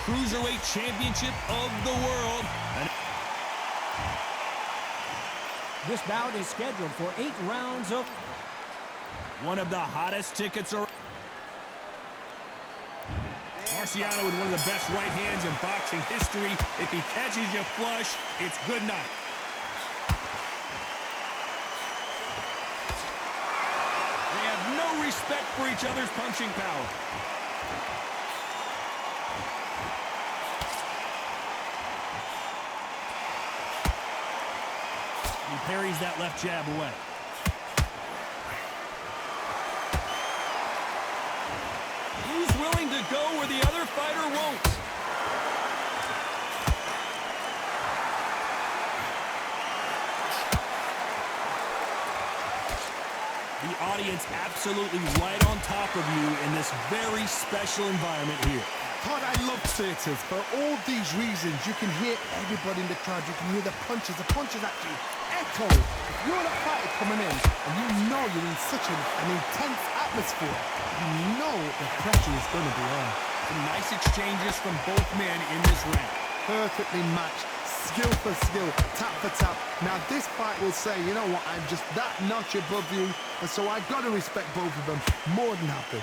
Cruiserweight Championship of the world. This bout is scheduled for 8 rounds of... One of the hottest tickets around. Marciano with one of the best right hands in boxing history. If he catches you flush, it's good night. They have no respect for each other's punching power. He parries that left jab away. Who's willing to go where the other fighter won't? The audience absolutely right on top of you in this very special environment here. God, I love theatres. For all these reasons, you can hear everybody in the crowd. You can hear the punches. The punches actually echo. If you're a fighter coming in and you know you're in such an intense atmosphere, you know the pressure is going to be on. Some nice exchanges from both men in this round. Perfectly matched. Skill for skill, tap for tap. Now this fight will say, you know what, I'm just that notch above you, and so I got to respect both of them. More than happy.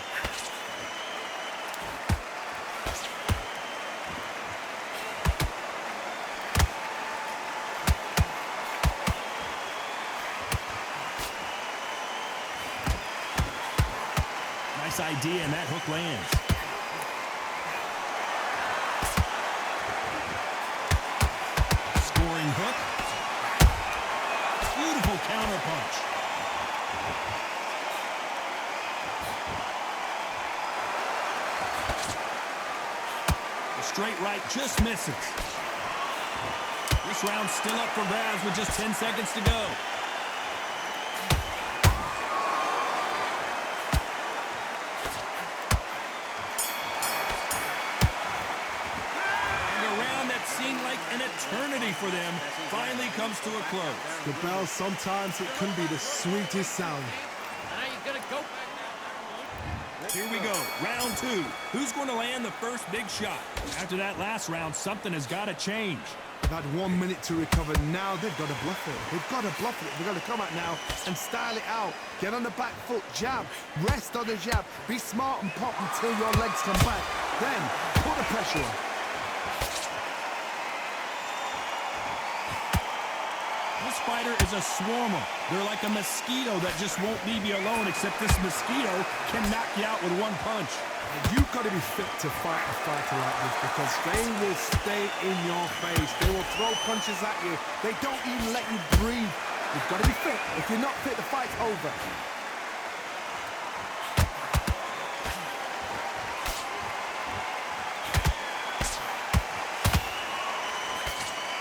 Nice idea, and that hook lands. Scoring hook. Beautiful counter punch. The straight right just misses. This round's still up for grabs with just 10 seconds to go. Like an eternity for them finally comes to a close. The bell, sometimes it can be the sweetest sound. Here we go, round 2. Who's going to land the first big shot? After that last round, something has got to change. They've had 1 minute to recover. Now they've got to bluff it. They've got to bluff it. They've got to come out now and style it out. Get on the back foot, jab, rest on the jab. Be smart and pop until your legs come back. Then put the pressure on. This fighter is a swarmer. They're like a mosquito that just won't leave you alone, except this mosquito can knock you out with one punch. You've got to be fit to fight a fighter like this because they will stay in your face. They will throw punches at you. They don't even let you breathe. You've got to be fit. If you're not fit, the fight's over.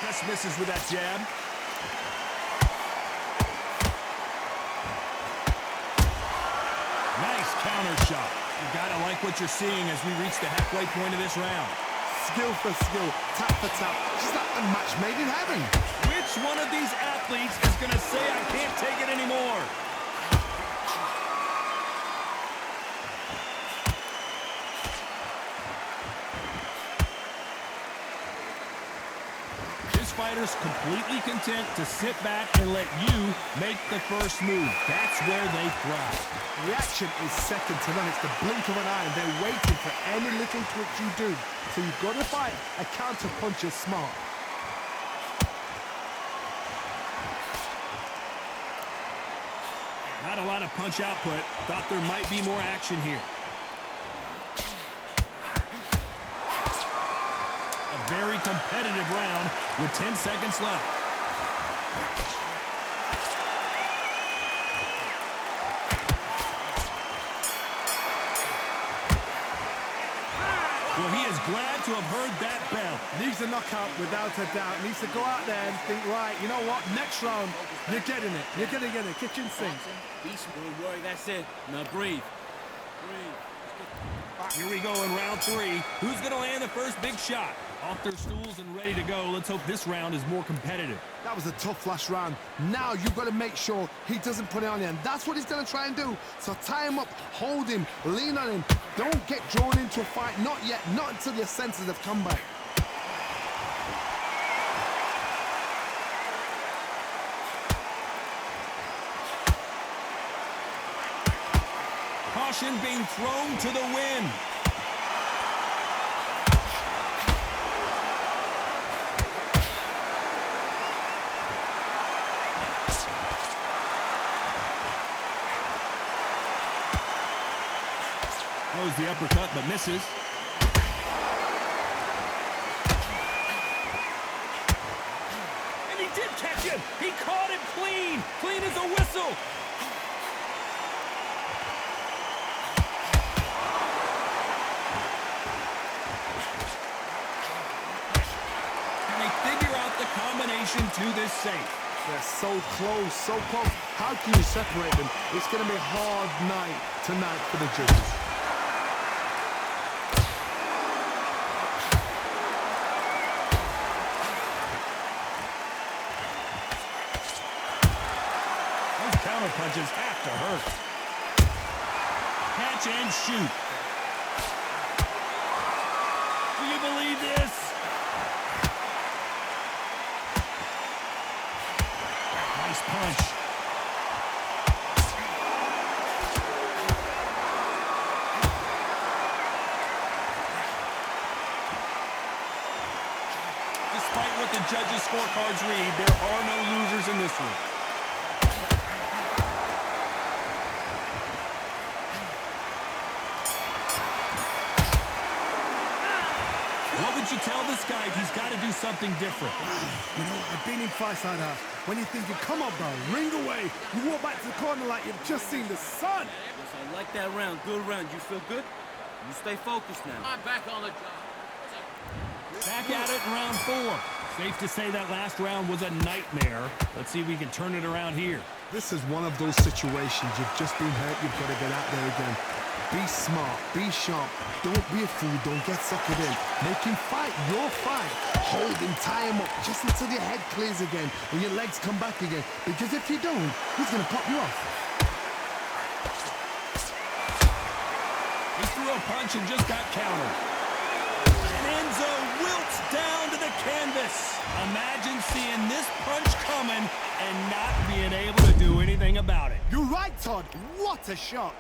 Just misses with that jab. Nice counter shot. You gotta like what you're seeing as we reach the halfway point of this round. Skill for skill, tap for tap. Just like a match made in heaven. Which one of these athletes is gonna say I can't take it anymore? This fighter's completely content to sit back and let you make the first move. That's where they thrive. Reaction is second to none. It's the blink of an eye, and they're waiting for any little twitch you do. So you've got to fight a counter puncher smart. Not a lot of punch output. Thought there might be more action here. A very competitive round with 10 seconds left. Well, he is glad to have heard that bell. Needs a knockout without a doubt. Needs to go out there and think, right, you know what? Next round, you're getting it. You're going to get it. Kitchen sink. Beast boy, worry, that's it. Now breathe. Breathe. Here we go in round 3. Who's going to land the first big shot? Off their stools and ready to go. Let's hope this round is more competitive. That was a tough last round. Now you've got to make sure he doesn't put it on you, and that's what he's going to try and do. So tie him up, hold him, lean on him. Don't get drawn into a fight. Not yet. Not until your senses have come back. Caution being thrown to the wind. Throws the uppercut, but misses. And he did catch him. He caught him clean. Clean as a whistle. And they figure out the combination to this safe. They're so close, so close. How can you separate them? It's going to be a hard night tonight for the judges. Counter punches have to hurt. Catch and shoot. Do you believe this? Nice punch. Despite what the judges' scorecards read, there are no losers in this one. What would you tell this guy if he's got to do something different? You know, I've been in fights like that. When you're thinking, come on, bro, ring away. You walk back to the corner like you've just seen the sun. Yes, I like that round. Good round. You feel good? You stay focused now. I'm back on the job. Back at it in round 4. Safe to say that last round was a nightmare. Let's see if we can turn it around here. This is one of those situations. You've just been hurt. You've got to get out there again. Be smart. Be sharp. Don't be a fool. Don't get suckered in. Make him fight your fight. Hold him. Tie him up just until your head clears again and your legs come back again. Because if you don't, he's going to pop you off. He threw a punch and just got countered. And Enzo wilts down to the canvas. Imagine seeing this punch coming and not being able to do anything about it. You're right, Todd. What a shot.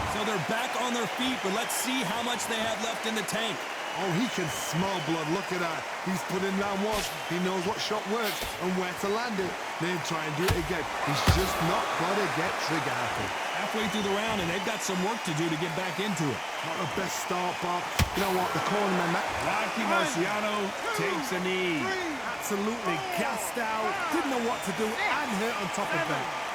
So they're back on their feet, but let's see how much they have left in the tank. Oh, he can smell blood. Look at that. He's put in round 1. He knows what shot works and where to land it. Then try and do it again. He's just not got to get trigger happy. Halfway through the round, and they've got some work to do to get back into it. Not the best start, but you know what? The cornerman, Rocky Marciano takes a knee. absolutely gassed out, didn't know what to do, and hurt on top of that.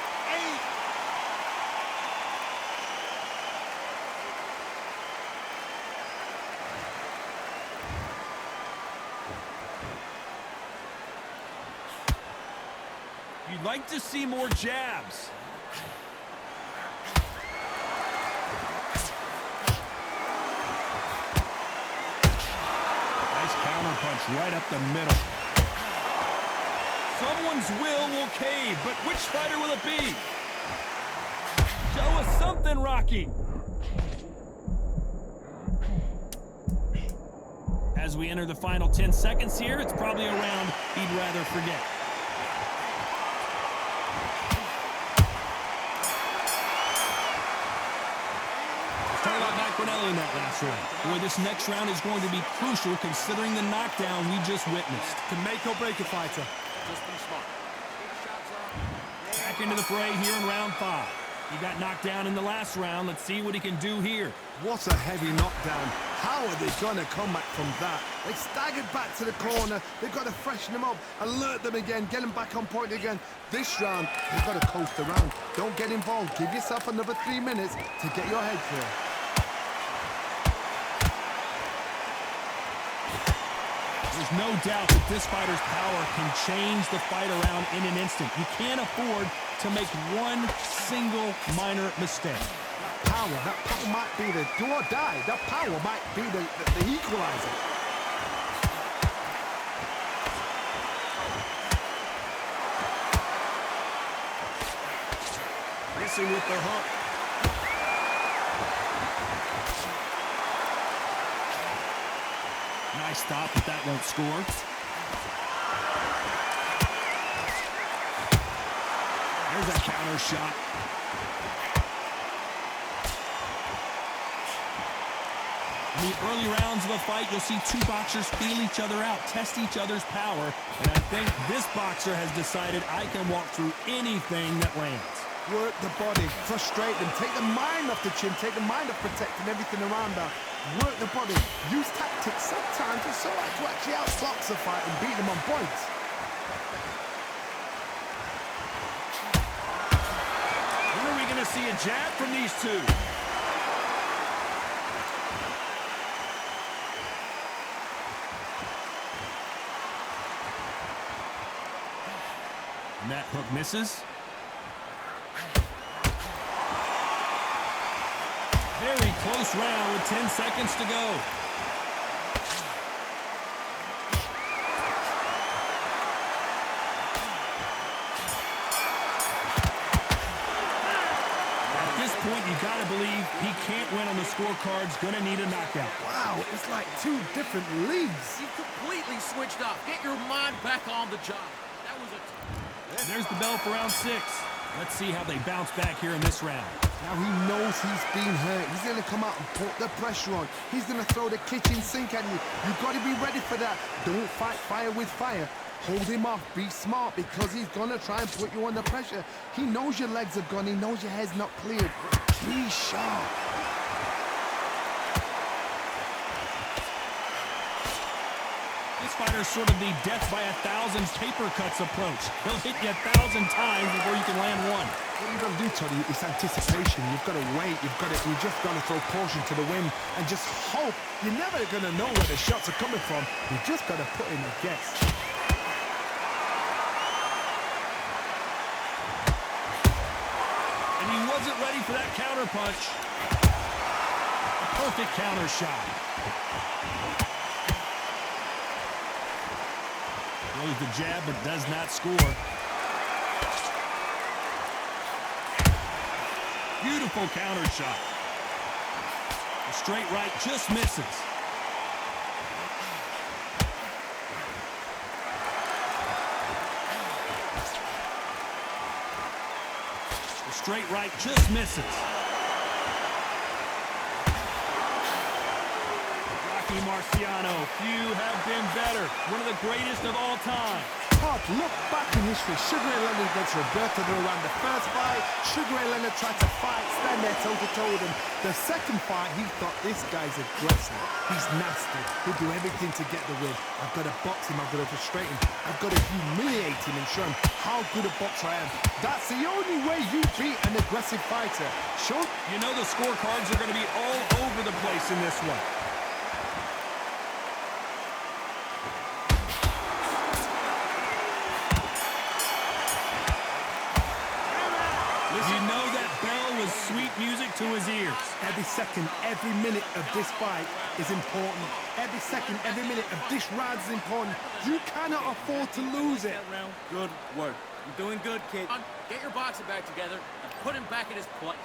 You'd like to see more jabs. Nice counter punch right up the middle. Someone's will cave, but which fighter will it be? Show us something, Rocky. As we enter the final 10 seconds here, it's probably a round he'd rather forget. In that last round. Boy, this next round is going to be crucial considering the knockdown we just witnessed. To make or break a fighter. Just be smart. Back into the fray here in round 5. He got knocked down in the last round. Let's see what he can do here. What a heavy knockdown. How are they going to come back from that? They staggered back to the corner. They've got to freshen them up, alert them again, get them back on point again. This round, they've got to coast around. Don't get involved. Give yourself another 3 minutes to get your head clear. There's no doubt that this fighter's power can change the fight around in an instant. You can't afford to make one single minor mistake. That power might be the do or die. That power might be the equalizer. Missing with the hook. Nice stop, but that won't score. There's a counter shot. In the early rounds of a fight, you'll see two boxers feel each other out, test each other's power, and I think this boxer has decided I can walk through anything that lands. Work the body, frustrate them, take the mind off the chin, take the mind off protecting everything around that. Work the body, use tactics sometimes just so as to actually outbox a fight and beat them on points. When are we going to see a jab from these two? And that hook misses. Very close round with 10 seconds to go. At this point, you got to believe he can't win on the scorecards. Going to need a knockout. Wow, it's like two different leagues. You completely switched off. Get your mind back on the job. That was a... There's the bell for round 6. Let's see how they bounce back here in this round. Now he knows he's been hurt. He's going to come out and put the pressure on. He's going to throw the kitchen sink at you. You've got to be ready for that. Don't fight fire with fire. Hold him off. Be smart because he's going to try and put you under pressure. He knows your legs are gone. He knows your head's not cleared. Be sharp. This fighter's sort of the death by 1,000 paper cuts approach. He'll hit you 1,000 times before you can land one. What you've got to do, Tony, is anticipation. You've got to wait. You just got to throw caution to the wind and just hope. You're never going to know where the shots are coming from. You just got to put in a guess. And he wasn't ready for that counter punch. A perfect counter shot. Throws the jab, but does not score. Beautiful counter shot. The straight right just misses. The straight right just misses. Rocky Marciano, few have been better. One of the greatest of all time. Pop, look back in history. Sugar Ray Leonard against Roberto Duran. The first fight, Sugar Ray Leonard tried to fight, stand there toe-to-toe with him. The second fight, he thought, this guy's aggressive. He's nasty. He'll do everything to get the win. I've got to box him. I've got to frustrate him. I've got to humiliate him and show him how good a boxer I am. That's the only way you beat an aggressive fighter. Show. You know the scorecards are going to be all over the place in this one. You know that bell was sweet music to his ears. Every second, every minute of this fight is important. Every second, every minute of this round is important. You cannot afford to lose it. Good work. You're doing good, kid. Get your boxing back together and put him back in his place.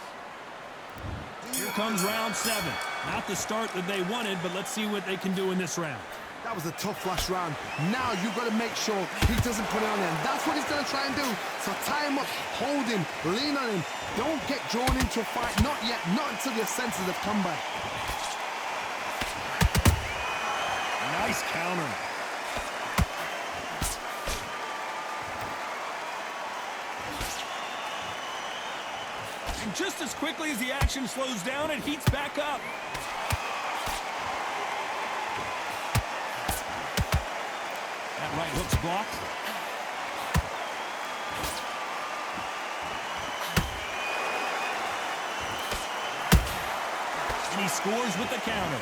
Here comes round 7. Not the start that they wanted, but let's see what they can do in this round. That was a tough last round. Now you've got to make sure he doesn't put it on him. That's what he's going to try and do. So tie him up, hold him, lean on him. Don't get drawn into a fight. Not yet. Not until your senses have come back. Nice counter. And just as quickly as the action slows down, it heats back up. Right hook's blocked. And he scores with the counter.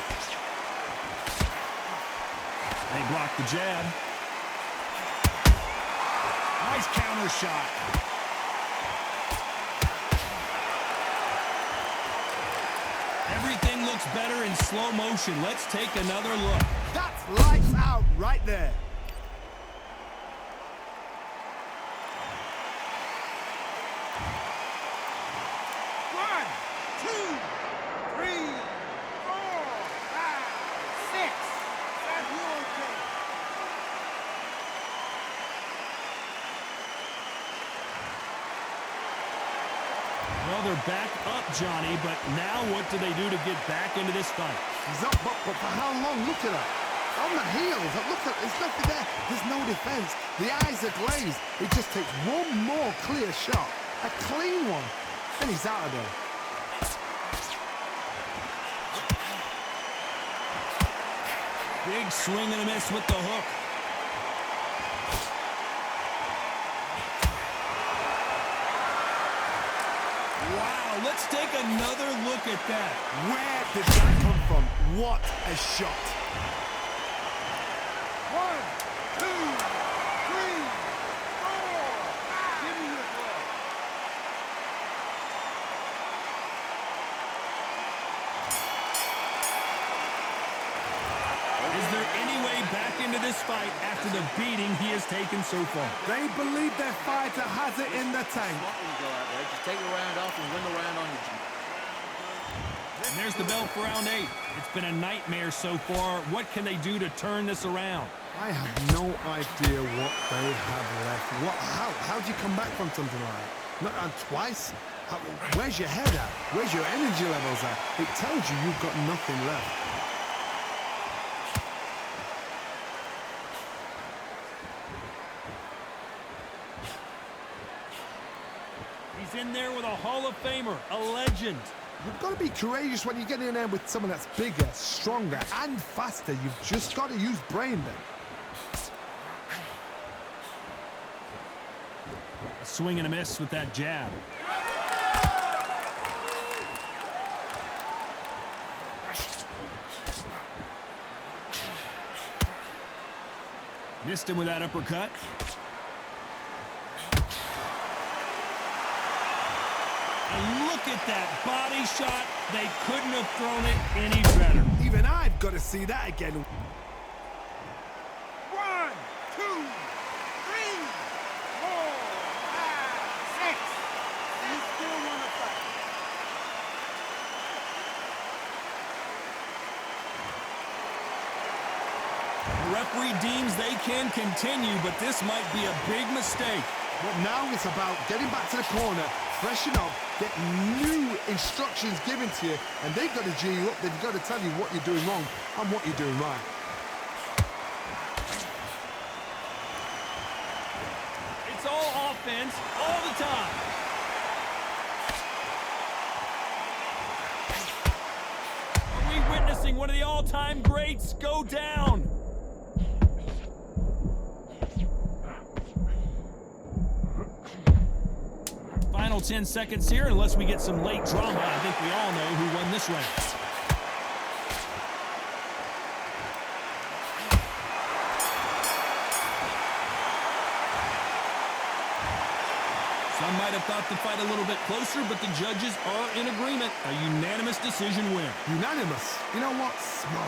They block the jab. Nice counter shot. Everything looks better in slow motion. Let's take another look. That's lights out right there. Well, they're back up, Johnny, but now what do they do to get back into this fight? He's up, but for how long? Look at that. On the heels. Look at, there's nothing there. There's no defense. The eyes are glazed. It just takes one more clear shot. A clean one. And he's out of there. Big swing and a miss with the hook. Wow, let's take another look at that. Where did that come from? What a shot. 1, 2, 3, 4. Give me your glove. Is there any way back into this fight after the beating he has taken so far? They believe their fighter has it in the tank. Smart when you go out there. Just take the round off and win the round on your team. And there's the bell for round 8. It's been a nightmare so far. What can they do to turn this around? I have no idea what they have left. How do you come back from something like that? Not twice? Where's your head at? Where's your energy levels at? It tells you you've got nothing left. He's in there with a Hall of Famer, a legend. You've got to be courageous when you get in there with someone that's bigger, stronger, and faster. You've just got to use brain then. A swing and a miss with that jab. Missed him with that uppercut. And look at that body shot. They couldn't have thrown it any better. Even I've got to see that again. 1, 2, 3, 4, 5, 6. You still want to fight? The referee deems they can continue, but this might be a big mistake. But now it's about getting back to the corner, freshen up, get new instructions given to you, and they've got to G you up. They've got to tell you what you're doing wrong and what you're doing right. It's all offense all the time. Are we witnessing one of the all-time greats go down? Final 10 seconds here, unless we get some late drama. I think we all know who won this round. Some might have thought the fight a little bit closer, but the judges are in agreement. A unanimous decision win. Unanimous. You know what? Smart.